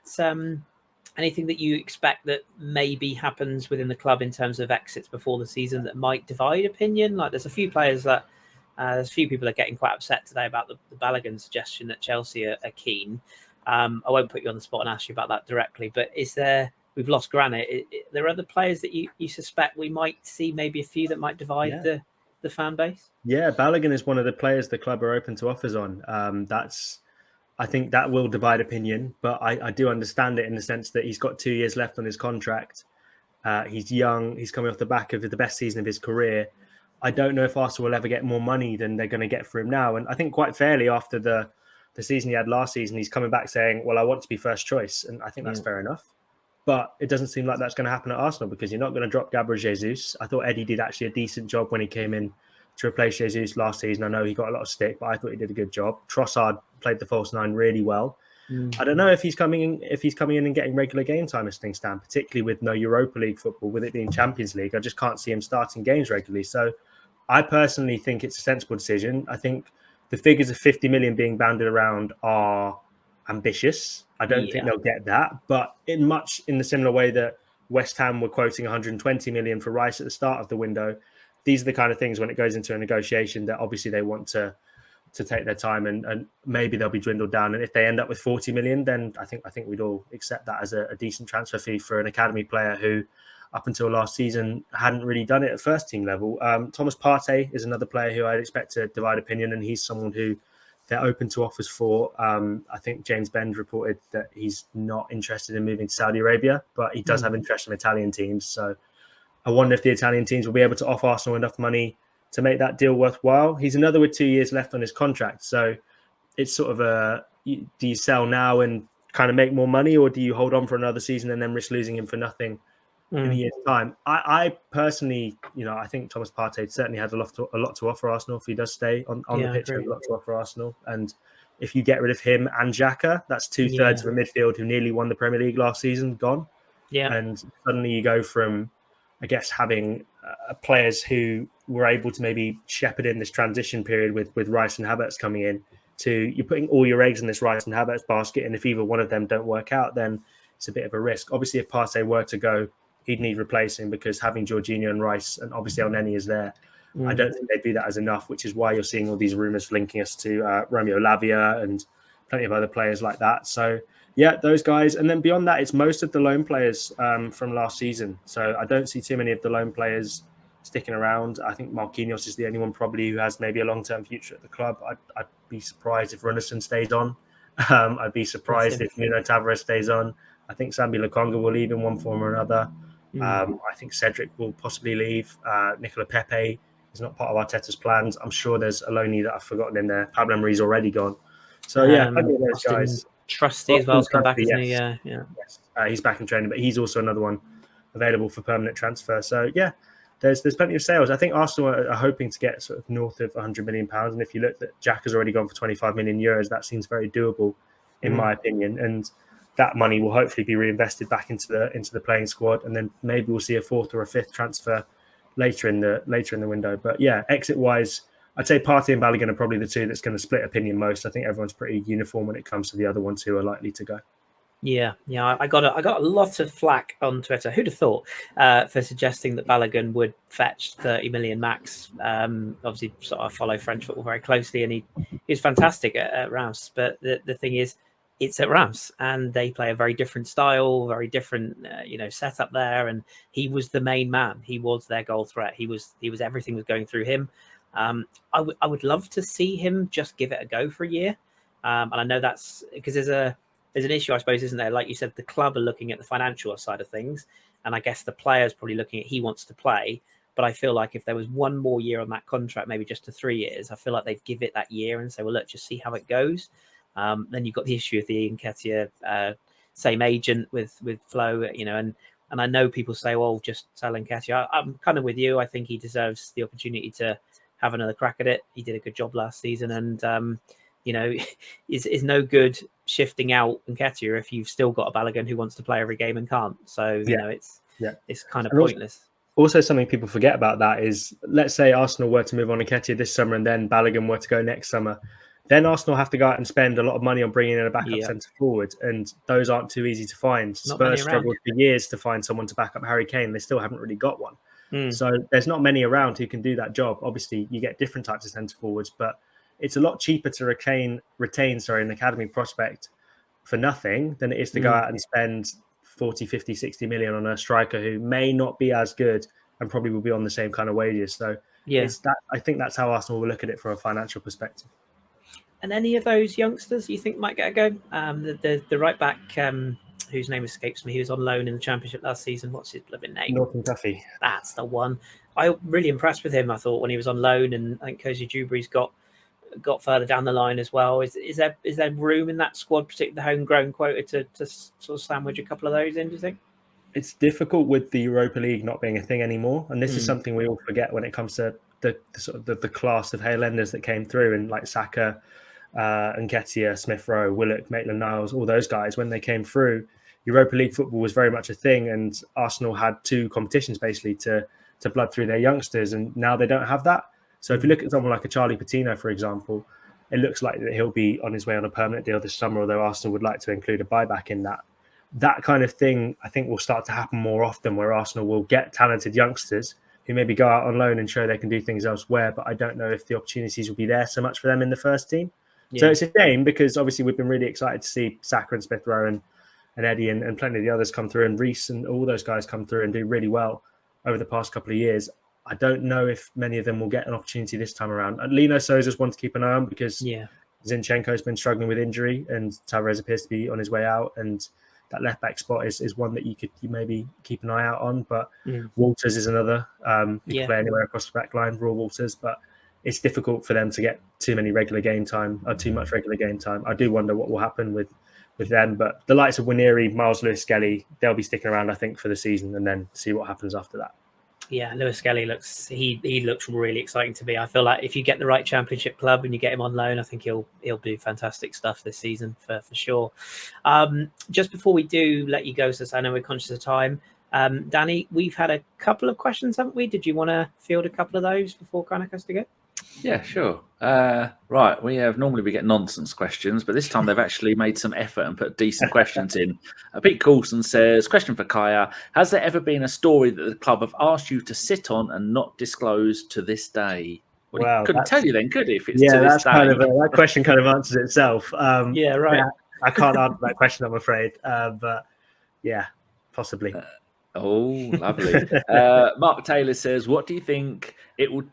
you expect that maybe happens within the club in terms of exits before the season that might divide opinion? Like there's a few players that there's a few people are getting quite upset today about the Balogun suggestion that Chelsea are keen. I won't put you on the spot and ask you about that directly, but we've lost Granit. There are other players that you suspect we might see, maybe a few that might divide the fan base? Yeah, Balogun is one of the players the club are open to offers on. I think that will divide opinion, but I do understand it in the sense that he's got 2 years left on his contract. He's young. He's coming off the back of the best season of his career. I don't know if Arsenal will ever get more money than they're going to get for him now. And I think quite fairly after the season he had last season, he's coming back saying, well, I want to be first choice. And I think that's fair enough. But it doesn't seem like that's going to happen at Arsenal because you're not going to drop Gabriel Jesus. I thought Eddie did actually a decent job when he came in to replace Jesus last season. I know he got a lot of stick, but I thought he did a good job. Trossard played the false nine really well. I don't know if he's coming in and getting regular game time as things stand, particularly with no Europa League football, with it being Champions League. I just can't see him starting games regularly. So I personally think it's a sensible decision. I think the figures of 50 million being banded around are ambitious. I don't think they'll get that, but in the similar way that West Ham were quoting 120 million for Rice at the start of the window, these are the kind of things when it goes into a negotiation that obviously they want to take their time and maybe they'll be dwindled down. And if they end up with 40 million, then I think we'd all accept that as a decent transfer fee for an academy player who up until last season hadn't really done it at first team level. Thomas Partey is another player who I'd expect to divide opinion, and he's someone who they're open to offers for. I think James Bend reported that he's not interested in moving to Saudi Arabia, but he does have interest from Italian teams. So I wonder if the Italian teams will be able to offer Arsenal enough money to make that deal worthwhile. He's another with 2 years left on his contract. So it's sort of do you sell now and kind of make more money, or do you hold on for another season and then risk losing him for nothing in a year's time? I personally, I think Thomas Partey certainly has a lot to offer Arsenal if he does stay on the pitch. Has a lot to offer Arsenal, and if you get rid of him and Xhaka, that's 2/3 of a midfield who nearly won the Premier League last season gone. And suddenly you go from, I guess, having players who were able to maybe shepherd in this transition period with Rice and Havertz coming in, to you're putting all your eggs in this Rice and Havertz basket, and if either one of them don't work out, then it's a bit of a risk. Obviously, if Partey were to go, he'd need replacing, because having Jorginho and Rice and obviously Elneny is there. I don't think they do that as enough, which is why you're seeing all these rumours linking us to Romeo Lavia and plenty of other players like that. So yeah, those guys. And then beyond that, it's most of the loan players from last season. So I don't see too many of the loan players sticking around. I think Marquinhos is the only one probably who has maybe a long-term future at the club. I'd be surprised if Runnison stays on. I'd be surprised if Nuno Tavares stays on. I think Sambi Lokonga will leave in one form or another. I think Cedric will possibly leave. Nicolas Pepe is not part of Arteta's plans. I'm sure there's a loanee that I've forgotten in there. Pablo Mari's already gone. So yeah, plenty of those guys. Trusty as well has come back, isn't he? Yeah. Yes. He's back in training, but he's also another one available for permanent transfer. So yeah, there's plenty of sales. I think Arsenal are hoping to get sort of north of £100 million. And if you look that Jack has already gone for €25 million, that seems very doable in my opinion. And that money will hopefully be reinvested back into the playing squad, and then maybe we'll see a fourth or a fifth transfer later in the window. But yeah, exit wise, I'd say Partey and Balogun are probably the two that's going to split opinion most. I think everyone's pretty uniform when it comes to the other ones who are likely to go. Yeah. I got a lot of flack on Twitter. Who'd have thought for suggesting that Balogun would fetch 30 million max? Obviously, sort of follow French football very closely, and he's fantastic at Reims. But the thing is, it's at Rams, and they play a very different style, very different, setup there. And he was the main man. He was their goal threat. He was everything was going through him. I would love to see him just give it a go for a year. And I know that's because there's an issue, I suppose, isn't there? Like you said, the club are looking at the financial side of things, and I guess the player's probably looking at he wants to play. But I feel like if there was one more year on that contract, maybe just to 3 years, I feel like they'd give it that year and say, well, look, just see how it goes. Then you've got the issue of the Nketiah, same agent with Flo, and I know people say, well, just sell Nketiah. I'm kind of with you. I think he deserves the opportunity to have another crack at it. He did a good job last season, and is no good shifting out Nketiah if you've still got a Balogun who wants to play every game and can't. So it's kind of pointless. Also, something people forget about that is, let's say Arsenal were to move on Nketiah this summer and then Balogun were to go next summer. Then Arsenal have to go out and spend a lot of money on bringing in a backup centre forward, and those aren't too easy to find. Spurs struggled for years to find someone to back up Harry Kane. They still haven't really got one. So there's not many around who can do that job. Obviously, you get different types of centre forwards, but it's a lot cheaper to retain an academy prospect for nothing than it is to go out and spend 40, 50, 60 million on a striker who may not be as good and probably will be on the same kind of wages. So I think that's how Arsenal will look at it from a financial perspective. And any of those youngsters you think might get a go? The right back, whose name escapes me, he was on loan in the Championship last season. What's his living name? Norton-Cuffy. That's the one. I really impressed with him, I thought, when he was on loan, and I think Cozy Dewberry's got further down the line as well. Is there room in that squad, particularly the homegrown quota, to sort of sandwich a couple of those in, do you think? It's difficult with the Europa League not being a thing anymore, and this is something we all forget when it comes to the class of Highlanders that came through, and like Saka, Nketiah, Smith Rowe, Willock, Maitland-Niles, all those guys. When they came through, Europa League football was very much a thing, and Arsenal had two competitions basically to blood through their youngsters, and now they don't have that. So if you look at someone like a Charlie Patino, for example, it looks like that he'll be on his way on a permanent deal this summer, although Arsenal would like to include a buyback in that. That kind of thing, I think, will start to happen more often, where Arsenal will get talented youngsters who maybe go out on loan and show they can do things elsewhere, but I don't know if the opportunities will be there so much for them in the first team. Yeah. So it's a shame, because obviously we've been really excited to see Saka and Smith Rowe and Eddie and plenty of the others come through, and Reece and all those guys come through and do really well over the past couple of years. I don't know if many of them will get an opportunity this time around. And Lino Sousa's one to keep an eye on, because Zinchenko has been struggling with injury and Tavares appears to be on his way out, and that left back spot is one that you maybe keep an eye out on. But Walters is another. You can play anywhere across the back line, Raw Walters, but it's difficult for them to get too much regular game time. I do wonder what will happen with them. But the likes of Waneri, Miles Lewis-Skelly, they'll be sticking around, I think, for the season, and then see what happens after that. Yeah, Lewis-Skelly looks really exciting to me. I feel like if you get the right Championship club and you get him on loan, I think he'll do fantastic stuff this season for sure. Just before we do let you go, so I know we're conscious of time, Danny, we've had a couple of questions, haven't we? Did you want to field a couple of those before Kaynak has to go? Yeah, sure. Right, normally we get nonsense questions, but this time they've actually made some effort and put decent questions in. Pete Coulson says, question for Kaya: has there ever been a story that the club have asked you to sit on and not disclose to this day? Well, he couldn't tell you then, could he? If it's to this day. That question kind of answers itself. Yeah, right. I can't answer that question, I'm afraid. But yeah, possibly. Lovely. Mark Taylor says, what do you think it will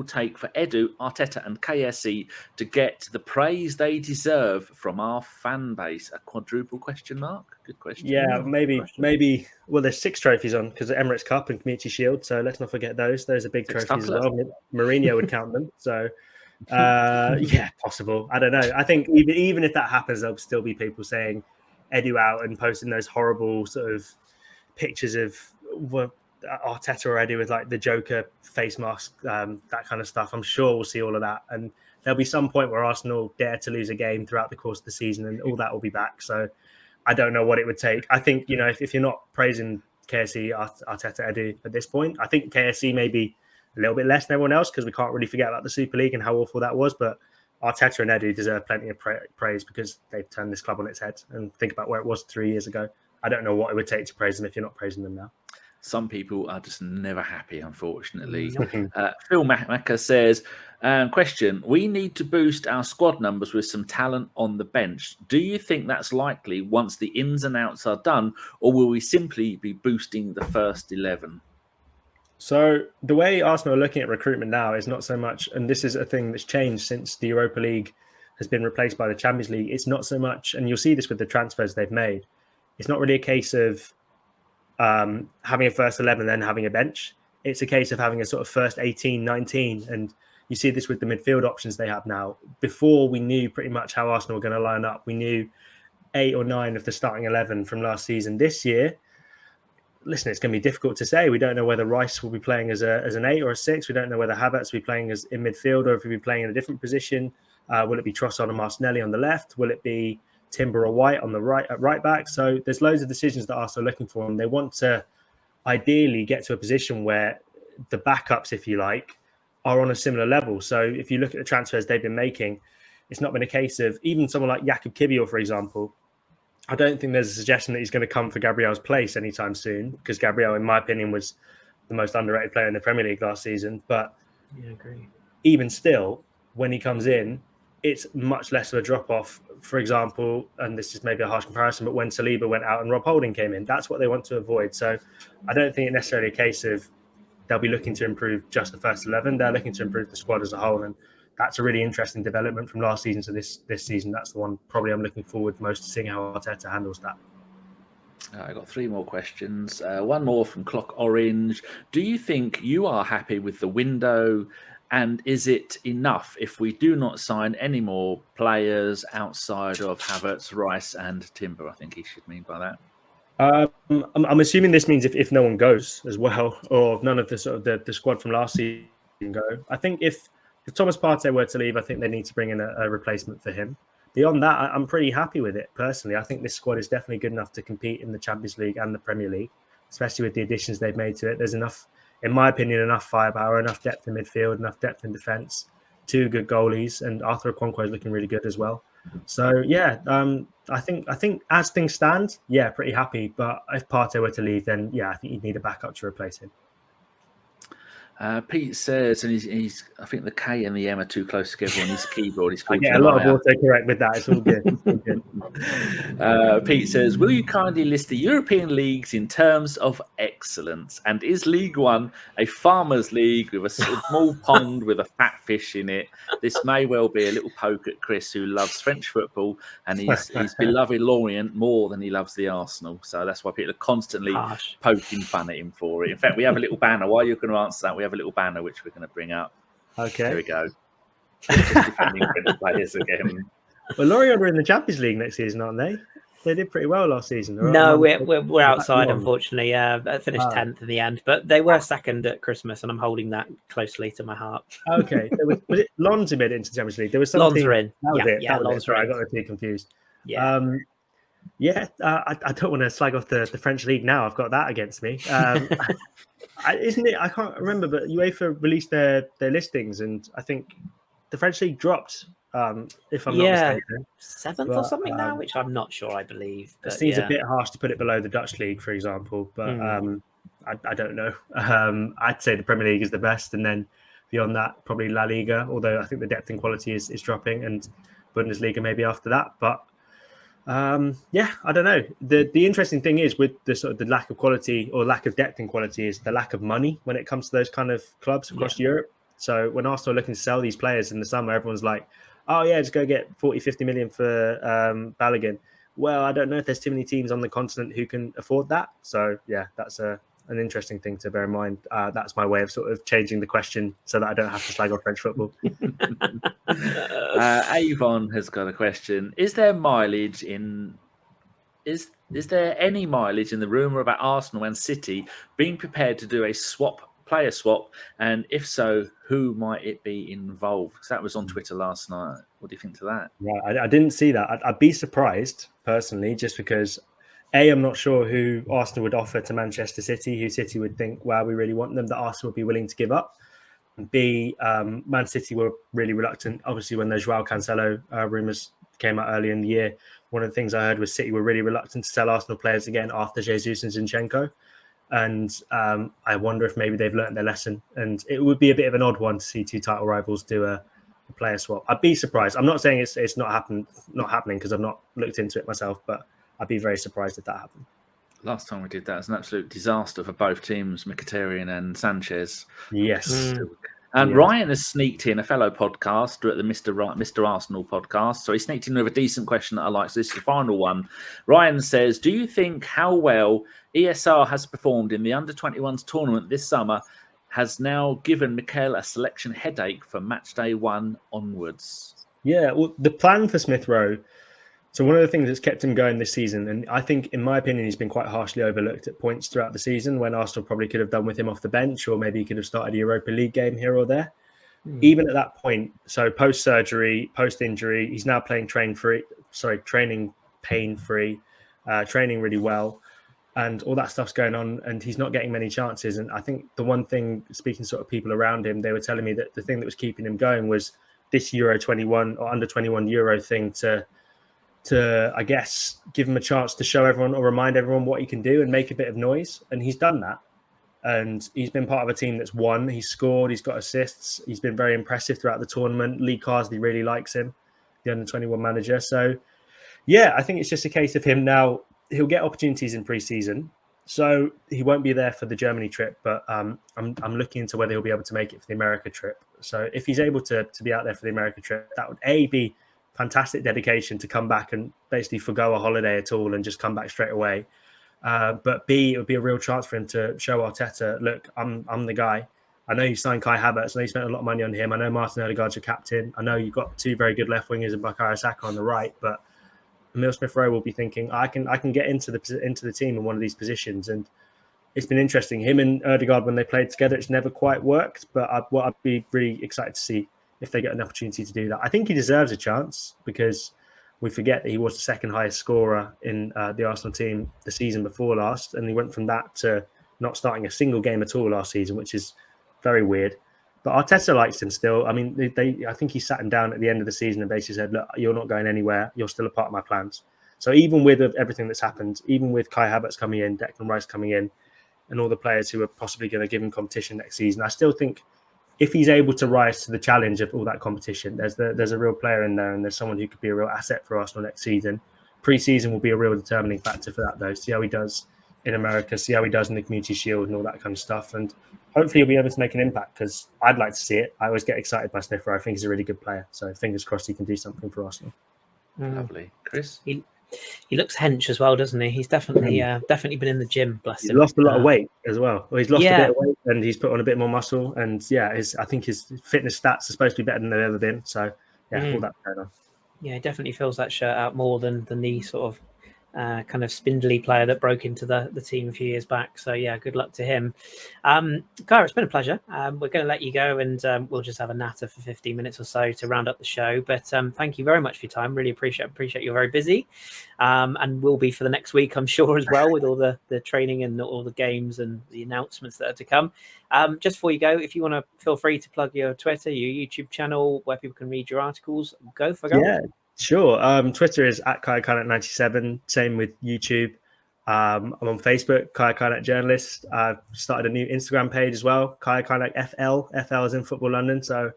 take for Edu, Arteta and KSE to get the praise they deserve from our fan base? A quadruple question mark? Good question. Yeah, maybe. Well, there's 6 trophies on, because the Emirates Cup and Community Shield, so let's not forget those. Those are big trophies as well. Mourinho would count them. So, possible. I don't know. I think even if that happens, there'll still be people saying Edu out and posting those horrible sort of pictures of Arteta or Eddie with like the Joker face mask, that kind of stuff. I'm sure we'll see all of that, and there'll be some point where Arsenal dare to lose a game throughout the course of the season, and all that will be back. So I don't know what it would take. I think, if you're not praising KSE, Arteta, Eddie at this point, I think KSE maybe a little bit less than everyone else, because we can't really forget about the Super League and how awful that was. But Arteta and Eddie deserve plenty of praise, because they've turned this club on its head. And think about where it was 3 years ago. I don't know what it would take to praise them if you're not praising them now. some people are just never happy, unfortunately. Phil Macca says, question, we need to boost our squad numbers with some talent on the bench. Do you think that's likely once the ins and outs are done, or will we simply be boosting the first 11? So the way Arsenal are looking at recruitment now is not so much, and this is a thing that's changed since the Europa League has been replaced by the Champions League. It's not so much, and you'll see this with the transfers they've made, it's not really a case of having a first 11 then having a bench. It's a case of having a sort of first 18, 19, and you see this with the midfield options they have now. Before, we knew pretty much how Arsenal were going to line up. We knew 8 or 9 of the starting 11 from last season. This year, listen, it's going to be difficult to say. We don't know whether Rice will be playing as an 8 or a 6. We don't know whether Havertz will be playing as in midfield or if he'll be playing in a different position. Will it be Trossard and Martinelli on the left? Will it be Timber or White on the right back? So there's loads of decisions that Arsenal are looking for, and they want to ideally get to a position where the backups, if you like, are on a similar level. So if you look at the transfers they've been making, it's not been a case of even someone like Jakub Kiwior, for example. I don't think there's a suggestion that he's going to come for Gabriel's place anytime soon, because Gabriel, in my opinion, was the most underrated player in the Premier League last season. But I agree. Even still, when he comes in, it's much less of a drop-off. For example, and this is maybe a harsh comparison, but when Saliba went out and Rob Holding came in, that's what they want to avoid. So I don't think it's necessarily a case of they'll be looking to improve just the first 11. They're looking to improve the squad as a whole. And that's a really interesting development from last season to this season. That's the one probably I'm looking forward most to seeing how Arteta handles that. I got 3 more questions. One more from Clock Orange. Do you think you are happy with the window? And is it enough if we do not sign any more players outside of Havertz, Rice and Timber? I think he should mean by that. I'm assuming this means if no one goes as well, or none of the sort of the squad from last season go. I think if Thomas Partey were to leave, I think they need to bring in a replacement for him. Beyond that, I'm pretty happy with it personally. I think this squad is definitely good enough to compete in the Champions League and the Premier League, especially with the additions they've made to it. There's enough, in my opinion, enough firepower, enough depth in midfield, enough depth in defence, 2 good goalies, and Arthur Okonkwo is looking really good as well. So yeah, I think as things stand, yeah, pretty happy. But if Partey were to leave, then yeah, I think you'd need a backup to replace him. Pete says, and he's I think the K and the M are too close together on his keyboard. He's I get a lot of autocorrect with that. It's all good. Pete says, will you kindly list the European leagues in terms of excellence? And is League One a farmers' league with a small pond with a fat fish in it? This may well be a little poke at Chris, who loves French football, and he's beloved Lorient more than he loves the Arsenal. So that's why people are constantly poking fun at him for it. In fact, we have a little banner. While you're going to answer that, we have a little banner which we're going to bring up. Okay. There we go. Just defending players again. Well, Lorient are in the Champions League next season, aren't they? They did pretty well last season. No, we're outside, unfortunately. Finished 10th in the end, but they were second at Christmas, and I'm holding that closely to my heart. Okay. Was it Lons who made it into the Champions League? There was something. Lons are in. That was it. Yeah, Lons are in. I got the two confused. Yeah. I don't want to slag off the French league now. I've got that against me. Isn't it? I can't remember, but UEFA released their listings, and I think the French league dropped. If I'm not mistaken, 7th or something now, which I'm not sure. I believe it seems a bit harsh to put it below the Dutch league, for example. But I don't know. I'd say the Premier League is the best, and then beyond that, probably La Liga. Although I think the depth and quality is dropping, and Bundesliga maybe after that. But I don't know. The interesting thing is with the sort of the lack of quality or lack of depth and quality is the lack of money when it comes to those kind of clubs across Europe. So when Arsenal are looking to sell these players in the summer, everyone's like, oh yeah, just go get 40-50 million for Balogun. Well, I don't know if there's too many teams on the continent who can afford that. So yeah, that's an interesting thing to bear in mind. That's my way of sort of changing the question so that I don't have to slag off French football. Avon has got a question. Is there mileage in... Is there any mileage in the rumour about Arsenal and City being prepared to do a player swap? And if so, who might it be involved? Because that was on Twitter last night. What do you think to that? Right, I didn't see that. I'd be surprised, personally, just because... I'm not sure who Arsenal would offer to Manchester City, who City would think, wow, we really want them, that Arsenal would be willing to give up. And B, Man City were really reluctant. Obviously, when those Joao Cancelo rumours came out earlier in the year, one of the things I heard was City were really reluctant to sell Arsenal players again after Jesus and Zinchenko. And I wonder if maybe they've learned their lesson. And it would be a bit of an odd one to see two title rivals do a player swap. I'd be surprised. I'm not saying it's not happening because I've not looked into it myself, but I'd be very surprised if that happened. Last time we did that was an absolute disaster for both teams, Mkhitaryan and Sanchez. Yes. And Ryan has sneaked in, a fellow podcaster at the Mr. Arsenal podcast. So he sneaked in with a decent question that I like. So this is the final one. Ryan says, do you think how well ESR has performed in the under-21s tournament this summer has now given Mikel a selection headache for match day 1 onwards? Yeah, well, the plan for Smith Rowe, so one of the things that's kept him going this season, and I think, in my opinion, he's been quite harshly overlooked at points throughout the season when Arsenal probably could have done with him off the bench, or maybe he could have started a Europa League game here or there. Even at that point, so post-surgery, post-injury, he's now training pain-free, training really well, and all that stuff's going on, and he's not getting many chances. And I think the one thing, speaking sort of people around him, they were telling me that the thing that was keeping him going was this Euro 21 or under 21 Euro thing to I guess give him a chance to show everyone or remind everyone what he can do and make a bit of noise. And he's done that. And he's been part of a team that's won. He's scored. He's got assists. He's been very impressive throughout the tournament. Lee Carsley really likes him, the under 21 manager. So yeah, I think it's just a case of him now. He'll get opportunities in pre-season, so he won't be there for the Germany trip. But I'm looking into whether he'll be able to make it for the America trip. So if he's able to be out there for the America trip, that would be fantastic dedication to come back and basically forgo a holiday at all and just come back straight away. But B, it would be a real chance for him to show Arteta, look, I'm the guy. I know you signed Kai Havertz. I know you spent a lot of money on him. I know Martin Odegaard's your captain. I know you've got 2 very good left wingers and Bukayo Saka on the right, but Emile Smith Rowe will be thinking, I can get into the team in one of these positions. And it's been interesting. Him and Odegaard, when they played together, it's never quite worked. But I'd be really excited to see if they get an opportunity to do that. I think he deserves a chance because we forget that he was the second highest scorer in the Arsenal team the season before last. And he went from that to not starting a single game at all last season, which is very weird. But Arteta likes him still. I mean, I think he sat him down at the end of the season and basically said, look, you're not going anywhere. You're still a part of my plans. So even with everything that's happened, even with Kai Havertz coming in, Declan Rice coming in, and all the players who are possibly going to give him competition next season, I still think if he's able to rise to the challenge of all that competition, there's a real player in there and there's someone who could be a real asset for Arsenal next season. Pre-season will be a real determining factor for that, though. See how he does in America, see how he does in the Community Shield and all that kind of stuff. And hopefully he'll be able to make an impact because I'd like to see it. I always get excited by Smith Rowe. I think he's a really good player. So fingers crossed he can do something for Arsenal. Lovely. Chris? He looks hench as well, doesn't he? He's definitely been in the gym, bless him. He's lost a lot of weight as well. He's lost a bit of weight and he's put on a bit more muscle. And I think his fitness stats are supposed to be better than they've ever been. So all that going on. Yeah, he definitely fills that shirt out more than the sort of kind of spindly player that broke into the team a few years back. So yeah, good luck to him. Kaya, it's been a pleasure. We're going to let you go and we'll just have a natter for 15 minutes or so to round up the show. But thank you very much for your time. Really appreciate you're very busy. And will be for the next week, I'm sure, as well, with all the training and all the games and the announcements that are to come. Just before you go, if you want to, feel free to plug your Twitter, your YouTube channel, where people can read your articles. Go. Yeah. Sure. Twitter is at Kaya Kaynak 97. Same with YouTube. I'm on Facebook, Kaya Kaynak Journalist. I've started a new Instagram page as well, Kaya Kaynak FL. FL is in Football London. So,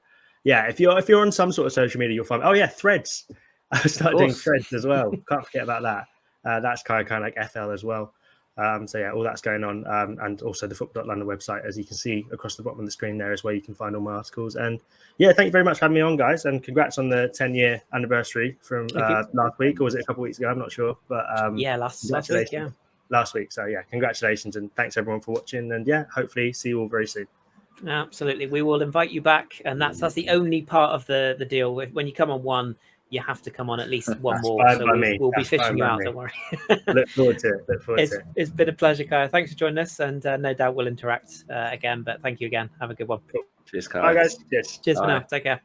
yeah, if you're on some sort of social media, you'll find. Oh yeah, Threads. I started doing Threads as well. Can't forget about that. That's Kaya Kaynak FL as well. So yeah, all that's going on, and also the Football London website, as you can see across the bottom of the screen there, is where you can find all my articles. And yeah, thank you very much for having me on, guys, and congrats on the 10-year anniversary from last week, or was it a couple of weeks ago? I'm not sure, but last week, yeah, last week. So yeah, congratulations and thanks everyone for watching, and yeah, hopefully see you all very soon. Absolutely, we will invite you back, and that's the only part of the deal. When you come on one, you have to come on at least one more. So we'll be fishing you out. Don't worry. Look forward to it. It's been a pleasure, Kaya. Thanks for joining us, and no doubt we'll interact again. But thank you again. Have a good one. Cheers, Kaya. Bye, guys. Cheers for now. Take care.